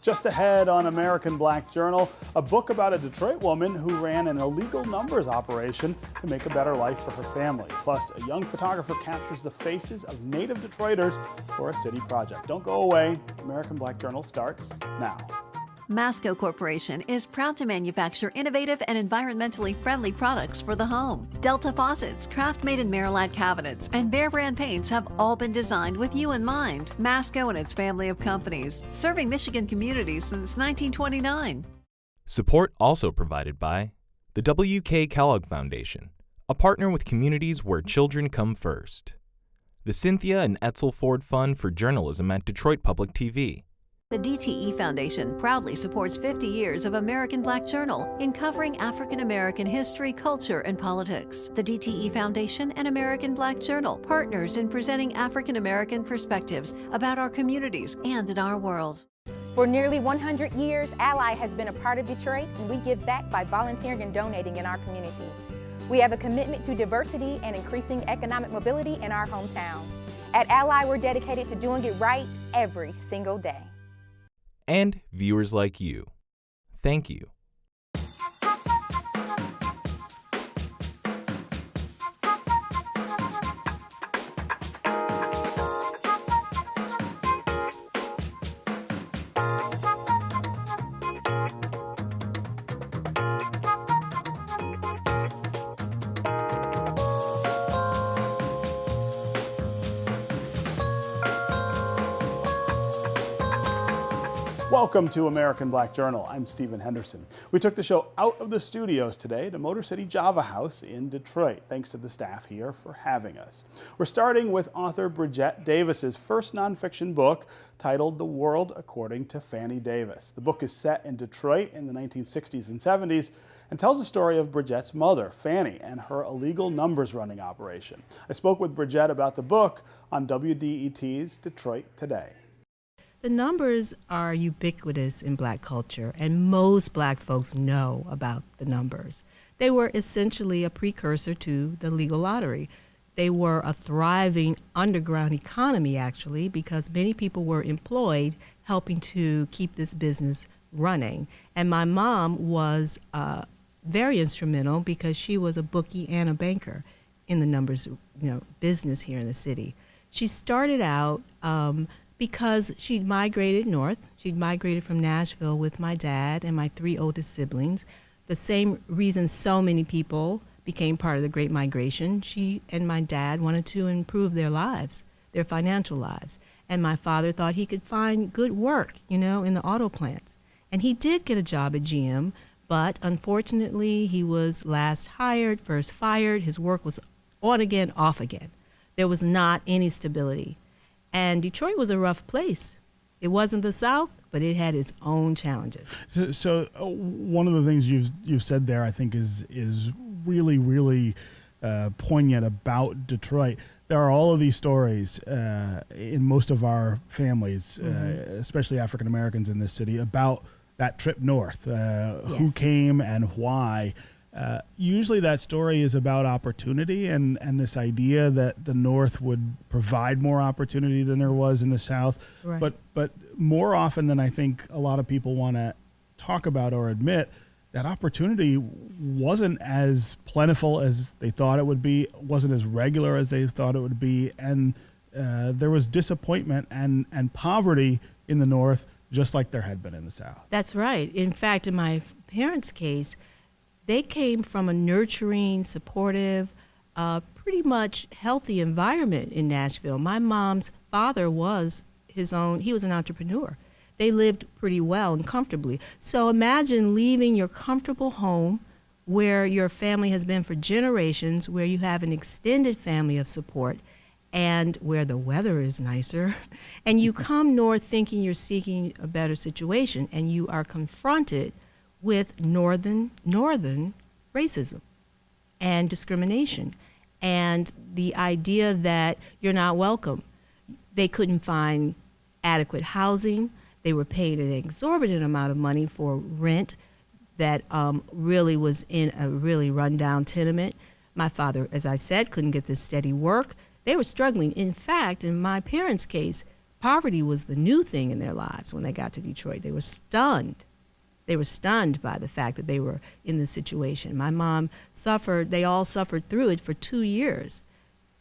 Just ahead on American Black Journal, a book about a Detroit woman who ran an illegal numbers operation to make a better life for her family. Plus, a young photographer captures the faces of native Detroiters for a city project. Don't go away. American Black Journal starts now. Masco Corporation is proud to manufacture innovative and environmentally friendly products for the home. Delta faucets, craft-made in Merillat cabinets, and Behr brand paints have all been designed with you in mind. Masco and its family of companies, serving Michigan communities since 1929. Support also provided by the W.K. Kellogg Foundation, a partner with communities where children come first. The Cynthia and Etzel Ford Fund for Journalism at Detroit Public TV. The DTE Foundation proudly supports 50 years of American Black Journal in covering African American history, culture, and politics. The DTE Foundation and American Black Journal partners in presenting African American perspectives about our communities and in our world. For nearly 100 years, Ally has been a part of Detroit, and we give back by volunteering and donating in our community. We have a commitment to diversity and increasing economic mobility in our hometown. At Ally, we're dedicated to doing it right every single day. And viewers like you. Thank you. Welcome to American Black Journal. I'm Stephen Henderson. We took the show out of the studios today to Motor City Java House in Detroit. Thanks to the staff here for having us. We're starting with author Bridgett Davis's first nonfiction book titled The World According to Fannie Davis. The book is set in Detroit in the 1960s and 70s and tells the story of Bridgett's mother, Fannie, and her illegal numbers running operation. I spoke with Bridgett about the book on WDET's Detroit Today. The numbers are ubiquitous in Black culture, and most Black folks know about the numbers. They were essentially a precursor to the legal lottery. They were a thriving underground economy, actually, because many people were employed helping to keep this business running. And my mom was very instrumental because she was a bookie and a banker in the numbers, business here in the city. She started out because she'd migrated north. She'd migrated from Nashville with my dad and my three oldest siblings. The same reason so many people became part of the Great Migration. She and my dad wanted to improve their lives, their financial lives. And my father thought he could find good work, in the auto plants. And he did get a job at GM, but unfortunately he was last hired, first fired. His work was on again, off again. There was not any stability. And Detroit was a rough place. It wasn't the South, but it had its own challenges. So one of the things you've said there, I think, is really, really poignant about Detroit. There are all of these stories in most of our families, especially African Americans in this city, about that trip north, who came and why. Usually that story is about opportunity and this idea that the North would provide more opportunity than there was in the South. Right. But more often than I think a lot of people want to talk about or admit, that opportunity wasn't as plentiful as they thought it would be, wasn't as regular as they thought it would be, and there was disappointment and poverty in the North just like there had been in the South. That's right. In fact, in my parents' case, they came from a nurturing, supportive, pretty much healthy environment in Nashville. My mom's father was he was an entrepreneur. They lived pretty well and comfortably. So imagine leaving your comfortable home where your family has been for generations, where you have an extended family of support, and where the weather is nicer, and you come north thinking you're seeking a better situation, and you are confronted with northern racism and discrimination and the idea that you're not welcome. They couldn't find adequate housing. They were paying an exorbitant amount of money for rent that really was in a really rundown tenement. My father, as I said, couldn't get this steady work. They were struggling. In fact, in my parents' case, Poverty was the new thing in their lives when they got to Detroit. They were stunned. They were stunned by the fact that they were in this situation. My mom suffered, they all suffered through it for 2 years.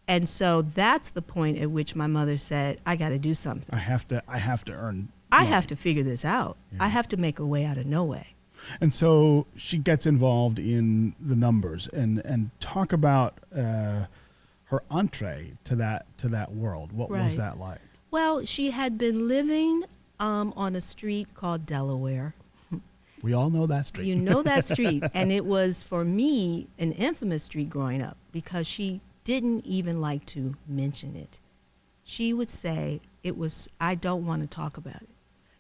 And so that's the point at which my mother said, I got to do something. I have to earn I money. have to figure this out. Yeah. I have to make a way out of no way. And so she gets involved in the numbers and talk about her entree to that world. What was Right. that like? Well, she had been living on a street called Delaware. We all know that street. You know that street. And it was, for me, an infamous street growing up because she didn't even like to mention it. She would say, I don't want to talk about it.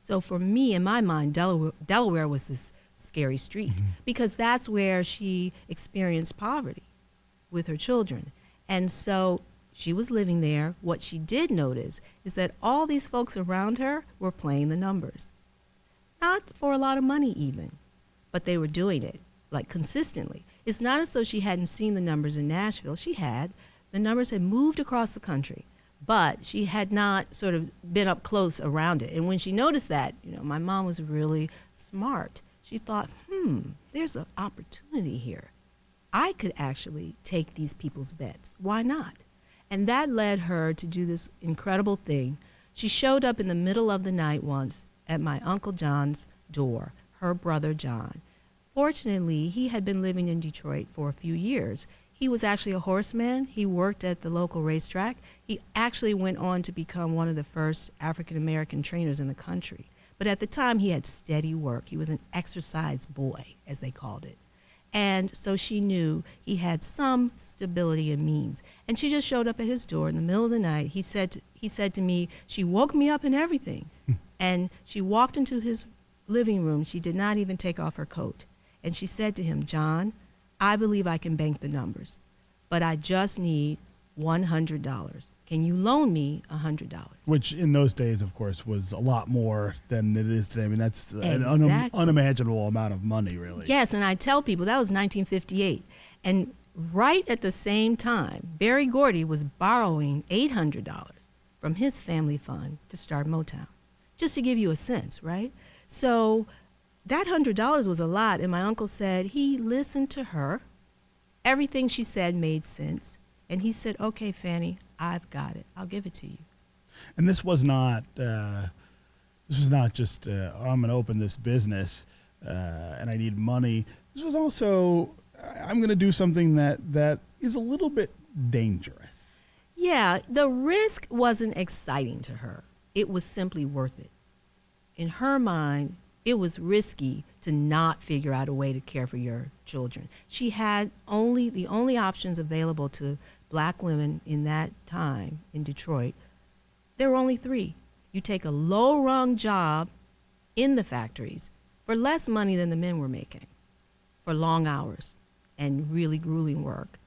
So for me, in my mind, Delaware was this scary street because that's where she experienced poverty with her children. And so she was living there. What she did notice is that all these folks around her were playing the numbers. Not for a lot of money even, but they were doing it, like, consistently. It's not as though she hadn't seen the numbers in Nashville. She had. The numbers had moved across the country, but she had not sort of been up close around it. And when she noticed that, my mom was really smart. She thought, there's an opportunity here. I could actually take these people's bets. Why not? And that led her to do this incredible thing. She showed up in the middle of the night once at my Uncle John's door, her brother John. Fortunately, he had been living in Detroit for a few years. He was actually a horseman. He worked at the local racetrack. He actually went on to become one of the first African-American trainers in the country. But at the time, he had steady work. He was an exercise boy, as they called it. And so she knew he had some stability and means. And she just showed up at his door in the middle of the night. He said to me, she woke me up and everything. And she walked into his living room. She did not even take off her coat. And she said to him, John, I believe I can bank the numbers, but I just need $100. Can you loan me $100? Which in those days, of course, was a lot more than it is today. I mean, that's an Exactly. unimaginable amount of money, really. Yes, and I tell people that was 1958. And right at the same time, Berry Gordy was borrowing $800 from his family fund to start Motown, just to give you a sense, right? So that $100 was a lot, and my uncle said he listened to her. Everything she said made sense, and he said, okay, Fannie, I've got it. I'll give it to you. And this was not just I'm going to open this business and I need money. This was also I'm going to do something that is a little bit dangerous. Yeah, the risk wasn't exciting to her. It was simply worth it. In her mind, it was risky to not figure out a way to care for your children. She had the only options available to black women in that time in Detroit. There were only 3. You take a low-rung job in the factories for less money than the men were making, for long hours and really grueling work,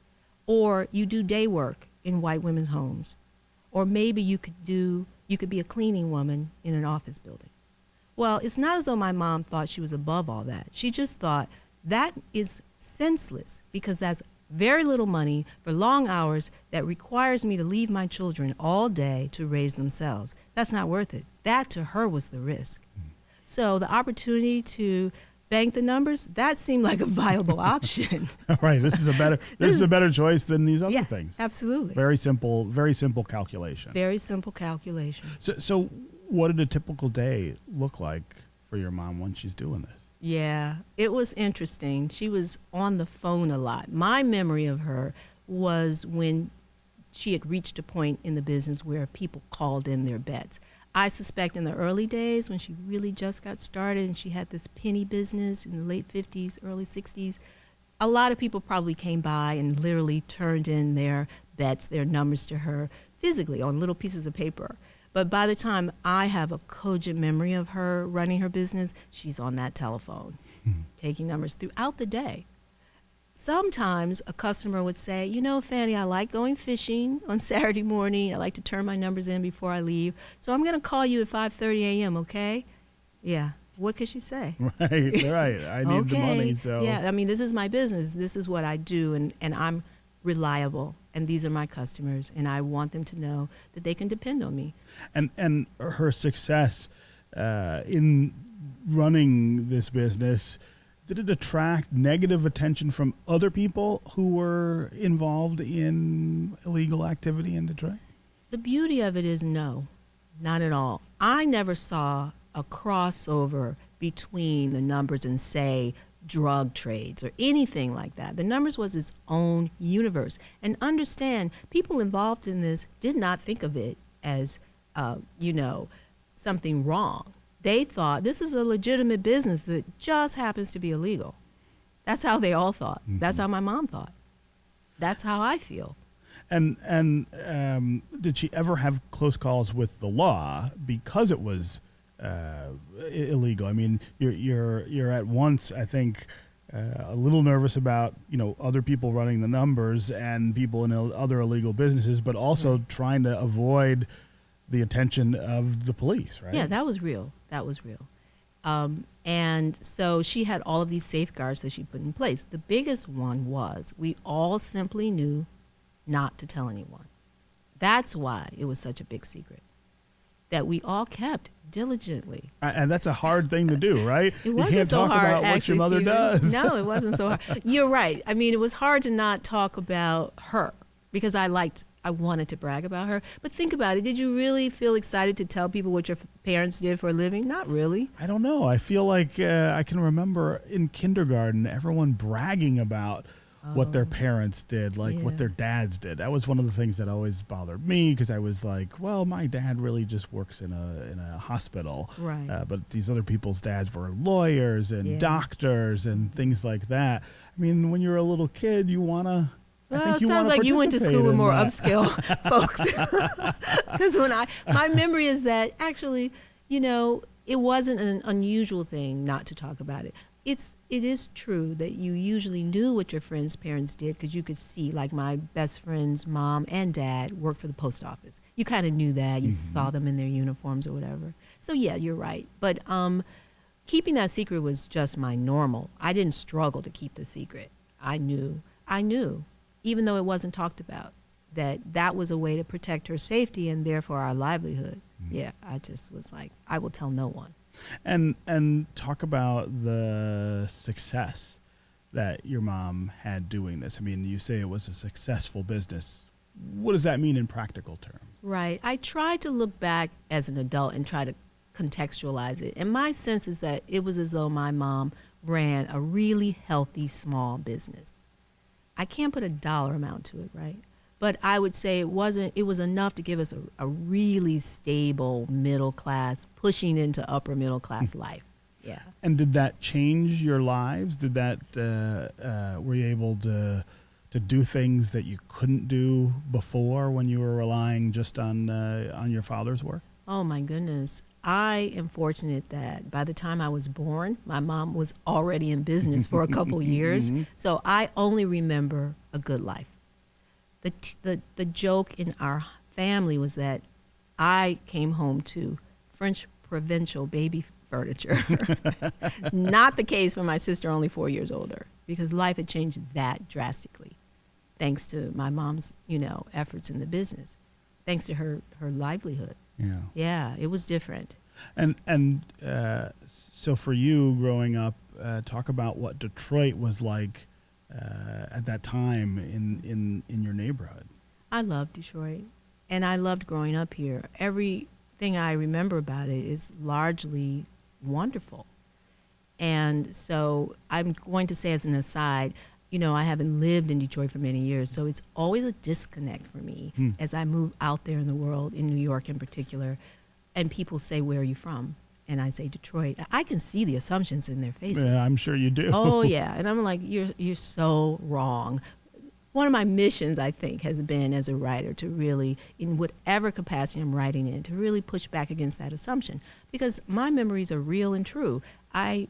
or you do day work in white women's homes, or maybe you could be a cleaning woman in an office building. Well, it's not as though my mom thought she was above all that. She just thought that is senseless because that's very little money for long hours that requires me to leave my children all day to raise themselves. That's not worth it. That to her was the risk. So the opportunity to bank the numbers, that seemed like a viable option. Right. This is a better choice than these other Yeah, things. absolutely. Very simple calculation. Very simple calculation. So what did a typical day look like for your mom when she's doing this? Yeah, it was interesting. She was on the phone a lot. My memory of her was when she had reached a point in the business where people called in their bets. I suspect in the early days when she really just got started and she had this penny business in the late 50s, early 60s, a lot of people probably came by and literally turned in their bets, their numbers to her physically on little pieces of paper. But by the time I have a cogent memory of her running her business, she's on that telephone, taking numbers throughout the day. Sometimes a customer would say, Fannie, I like going fishing on Saturday morning. I like to turn my numbers in before I leave. So I'm going to call you at 5:30 a.m., okay? Yeah. What could she say? Right. I need the money. So Yeah, this is my business. This is what I do, and I'm reliable and these are my customers, and I want them to know that they can depend on me. And her success in running this business, did it attract negative attention from other people who were involved in illegal activity in Detroit? The beauty of it is no, not at all. I never saw a crossover between the numbers and, say, drug trades or anything like that. The numbers was its own universe. And understand, people involved in this did not think of it as, something wrong. They thought this is a legitimate business that just happens to be illegal. That's how they all thought. Mm-hmm. That's how my mom thought. That's how I feel. And did she ever have close calls with the law because it was illegal? I mean, you're at once, I think, a little nervous about other people running the numbers and people in other illegal businesses, but also trying to avoid the attention of the police, right? Yeah, that was real. That was real. And so she had all of these safeguards that she put in place. The biggest one was we all simply knew not to tell anyone. That's why it was such a big secret that we all kept diligently. And that's a hard thing to do, right? It wasn't you can't so talk hard, about what your mother does. No, it wasn't so hard. You're right. I mean, it was hard to not talk about her because I wanted to brag about her. But think about it. Did you really feel excited to tell people what your parents did for a living? Not really. I don't know. I feel like I can remember in kindergarten everyone bragging about what their parents did, like what their dads did. That was one of the things that always bothered me because I was like, well, my dad really just works in a hospital. Right. But these other people's dads were lawyers and doctors and things like that. I mean, when you're a little kid, you want to... Well, it sounds like you went to school with more upscale folks. Because my memory is that actually, it wasn't an unusual thing not to talk about it. It is true that you usually knew what your friends' parents did because you could see, like my best friend's mom and dad worked for the post office. You kind of knew that. You saw them in their uniforms or whatever. So, yeah, you're right. But keeping that secret was just my normal. I didn't struggle to keep the secret. I knew, even though it wasn't talked about, that was a way to protect her safety and therefore our livelihood. Yeah, I just was like, I will tell no one. And talk about the success that your mom had doing this. I mean, you say it was a successful business. What does that mean in practical terms? Right. I tried to look back as an adult and try to contextualize it. And my sense is that it was as though my mom ran a really healthy small business. I can't put a dollar amount to it, right? But I would say it was enough to give us a really stable middle class, pushing into upper middle class life. Yeah. And did that change your lives? Did that were you able to do things that you couldn't do before when you were relying just on your father's work? Oh my goodness. I am fortunate that by the time I was born, my mom was already in business for a couple years. So I only remember a good life. The joke in our family was that I came home to French provincial baby furniture. Not the case for my sister, only 4 years older, because life had changed that drastically, thanks to my mom's, efforts in the business, thanks to her livelihood. Yeah. Yeah, it was different. And so for you growing up, talk about what Detroit was like at that time in your neighborhood. I loved Detroit, and I loved growing up here. Everything I remember about it is largely wonderful. And so I'm going to say as an aside, I haven't lived in Detroit for many years, so it's always a disconnect for me as I move out there in the world, in New York in particular, and people say, where are you from? And I say Detroit. I can see the assumptions in their faces. Yeah, I'm sure you do. Oh, yeah. And I'm like, you're so wrong. One of my missions, I think, has been as a writer to really, in whatever capacity I'm writing in, to really push back against that assumption. Because my memories are real and true. My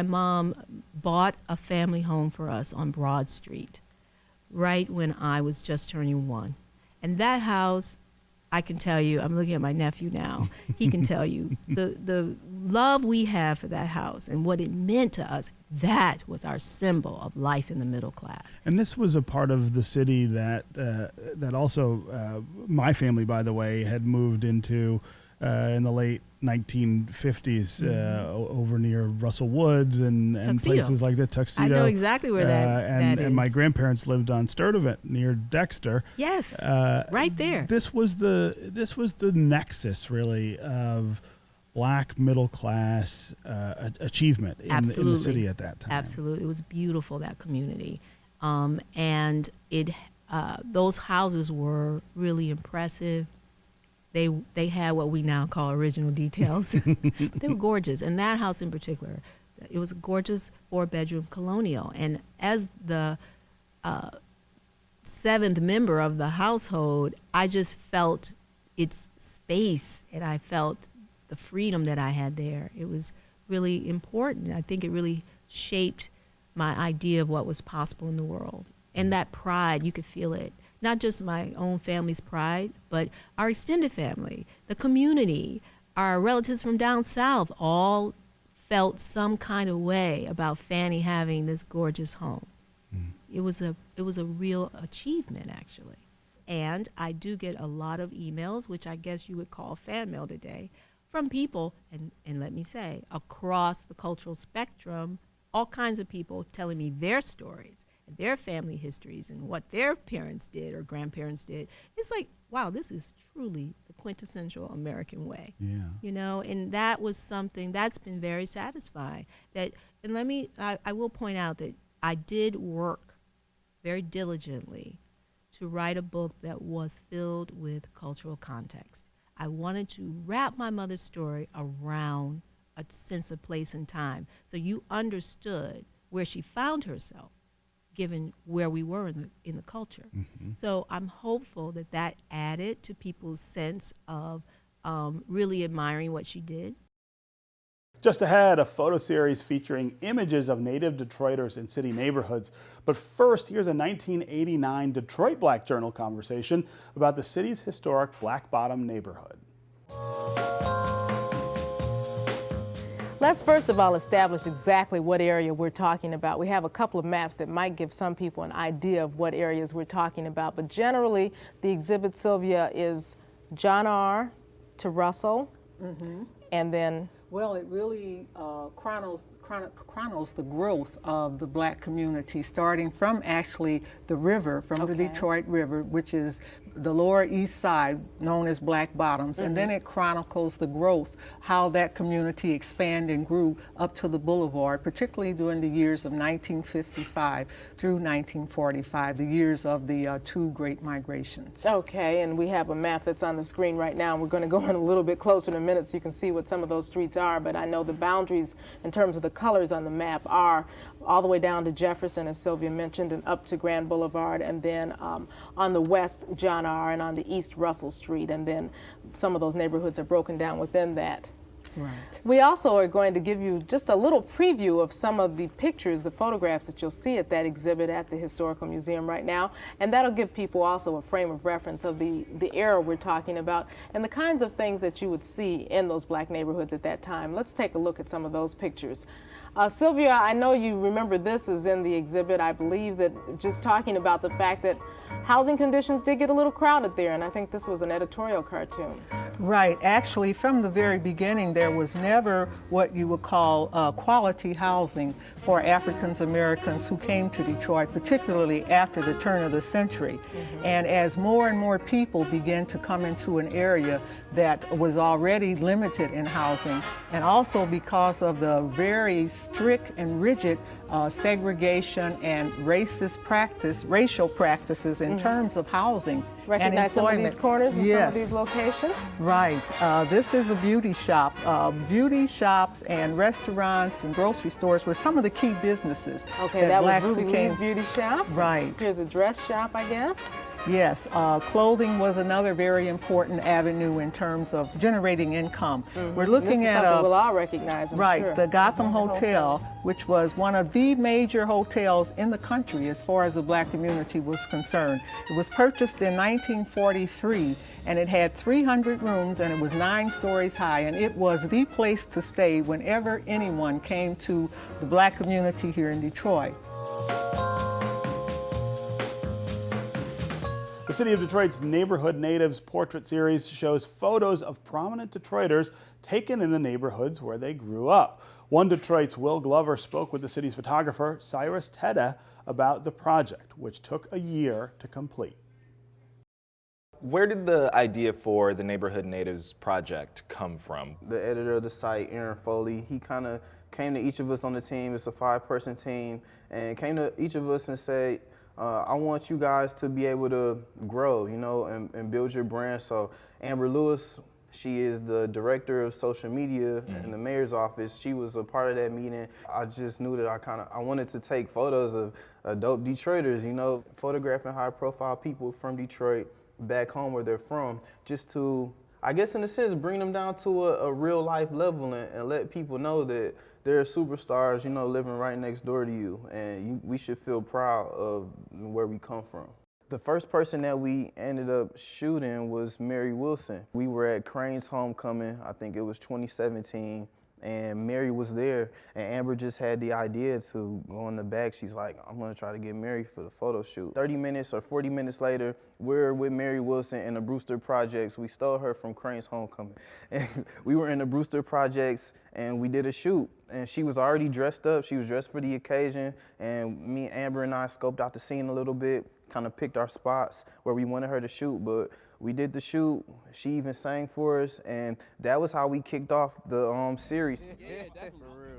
mom bought a family home for us on Broad Street right when I was just turning 1. And that house I can tell you, I'm looking at my nephew now, he can tell you the love we have for that house and what it meant to us, that was our symbol of life in the middle class. And this was a part of the city that that also my family, by the way, had moved into in the late 1950s over near Russell Woods and places like that, Tuxedo. I know exactly where that is. And my grandparents lived on Sturtevant near Dexter. Yes, right there. This was the nexus, really, of Black middle class achievement in the city at that time. Absolutely, it was beautiful, that community, and it those houses were really impressive. They had what we now call original details. They were gorgeous, and that house in particular, it was a gorgeous 4-bedroom colonial. And as the 7th member of the household, I just felt its space, and I felt the freedom that I had there. It was really important. I think it really shaped my idea of what was possible in the world. And that pride, you could feel it. Not just my own family's pride, but our extended family, the community, our relatives from down south all felt some kind of way about Fannie having this gorgeous home. It was a real achievement, actually. And I do get a lot of emails, which I guess you would call fan mail today, from people, and let me say, across the cultural spectrum, all kinds of people telling me their stories, their family histories, and what their parents did or grandparents did. It's like, wow, this is truly the quintessential American way. Yeah. You know, and that was something that's been very satisfying. I will point out that I did work very diligently to write a book that was filled with cultural context. I wanted to wrap my mother's story around a sense of place and time, so you understood where she found herself, given where we were in the culture. So I'm hopeful that added to people's sense of really admiring what she did. Just ahead, a photo series featuring images of native Detroiters in city neighborhoods. But first, here's a 1989 Detroit Black Journal conversation about the city's historic Black Bottom neighborhood. Let's first of all establish exactly what area we're talking about. We have a couple of maps that might give some people an idea of what areas we're talking about, but generally the exhibit, Sylvia, is John R. to Russell, and then... Well, it really chronicles the growth of the Black community, starting from actually the river, from the Detroit River, which is the Lower East Side, known as Black Bottoms, and then it chronicles the growth, how that community expanded and grew up to the boulevard, particularly during the years of 1955 through 1945, the years of the two great migrations. Okay, and we have a map that's on the screen right now, and we're going to go in a little bit closer in a minute so you can see what some of those streets are, but I know the boundaries in terms of the colors on the map are all the way down to Jefferson, as Sylvia mentioned, and up to Grand Boulevard, and then on the west, John R., and on the east, Russell Street, and then some of those neighborhoods are broken down within that. Right. We also are going to give you just a little preview of some of the pictures, the photographs that you'll see at that exhibit at the Historical Museum right now, and that'll give people also a frame of reference of the era we're talking about and the kinds of things that you would see in those Black neighborhoods at that time. Let's take a look at some of those pictures. Sylvia, I know you remember this is in the exhibit. I believe that just talking about the fact that housing conditions did get a little crowded there, and I think this was an editorial cartoon. Right. Actually, from the very beginning, there was never what you would call quality housing for African Americans who came to Detroit, particularly after the turn of the century. And as more and more people began to come into an area that was already limited in housing, and also because of the very strict and rigid segregation and racial practices in terms of housing and employment. Recognize some of these corners and some of these locations? Right. This is a beauty shop. Beauty shops and restaurants and grocery stores were some of the key businesses. Okay, that Blacks was Ruby who came. Lee's beauty shop. Right. Here's a dress shop, I guess. Yes, clothing was another very important avenue in terms of generating income. We're looking this is at something we'll all recognize, I'm right, sure. the Gotham Hotel, which was one of the major hotels in the country as far as the Black community was concerned. It was purchased in 1943, and it had 300 rooms, and it was 9 stories high, and it was the place to stay whenever anyone came to the Black community here in Detroit. The City of Detroit's Neighborhood Natives Portrait Series shows photos of prominent Detroiters taken in the neighborhoods where they grew up. One Detroit's Will Glover spoke with the city's photographer, Cyrus Tedda, about the project, which took a year to complete. Where did the idea for the Neighborhood Natives project come from? The editor of the site, Aaron Foley, he kind of came to each of us on the team. It's a 5-person team, and came to each of us and said, I want you guys to be able to grow, you know, and build your brand. So Amber Lewis, she is the director of social media in the mayor's office. She was a part of that meeting. I just knew that I wanted to take photos of dope Detroiters, you know, photographing high-profile people from Detroit back home where they're from, just to, I guess in a sense, bring them down to a real-life level and let people know that there are superstars, you know, living right next door to you, and we should feel proud of where we come from. The first person that we ended up shooting was Mary Wilson. We were at Crane's homecoming, I think it was 2017, and Mary was there, and Amber just had the idea to go in the back. She's like, I'm gonna try to get Mary for the photo shoot. 30 minutes or 40 minutes later, we're with Mary Wilson in the Brewster Projects. We stole her from Crane's homecoming. And we were in the Brewster Projects and we did a shoot. And she was already dressed up. She was dressed for the occasion. And me, Amber, and I scoped out the scene a little bit, kind of picked our spots where we wanted her to shoot. But we did the shoot. She even sang for us. And that was how we kicked off the series.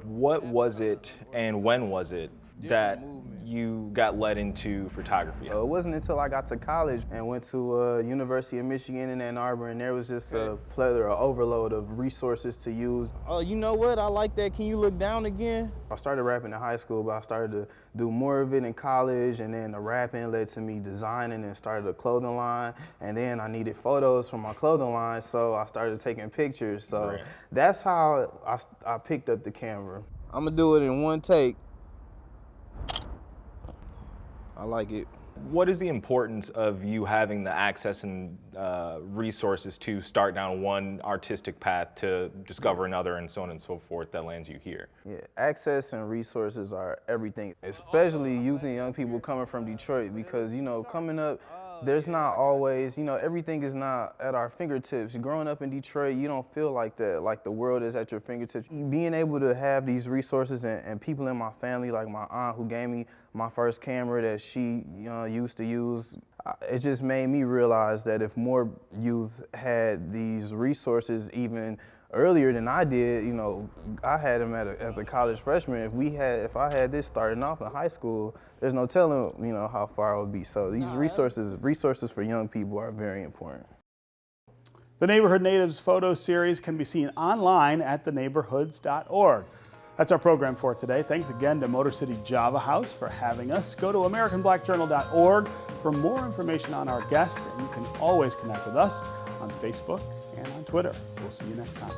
What was it and when was it that you got led into photography? It wasn't until I got to college and went to University of Michigan in Ann Arbor, and there was just a plethora, overload of resources to use. Oh, you know what? I like that. Can you look down again? I started rapping in high school, but I started to do more of it in college, and then the rapping led to me designing and started a clothing line, and then I needed photos from my clothing line, so I started taking pictures. So that's how I picked up the camera. I'm gonna do it in one take. I like it. What is the importance of you having the access and resources to start down one artistic path to discover another and so on and so forth that lands you here? Yeah, access and resources are everything, especially youth and young people coming from Detroit, because, you know, coming up, there's not always, you know, everything is not at our fingertips. Growing up in Detroit, you don't feel like that, like the world is at your fingertips. Being able to have these resources and people in my family, like my aunt who gave me my first camera that she used to use, it just made me realize that if more youth had these resources even earlier than I did, you know, I had them as a college freshman. If I had this starting off in high school, there's no telling, you know, how far I would be. So these resources for young people are very important. The Neighborhood Natives photo series can be seen online at theneighborhoods.org. That's our program for today. Thanks again to Motor City Java House for having us. Go to AmericanBlackJournal.org for more information on our guests, and you can always connect with us on Facebook and on Twitter. We'll see you next time.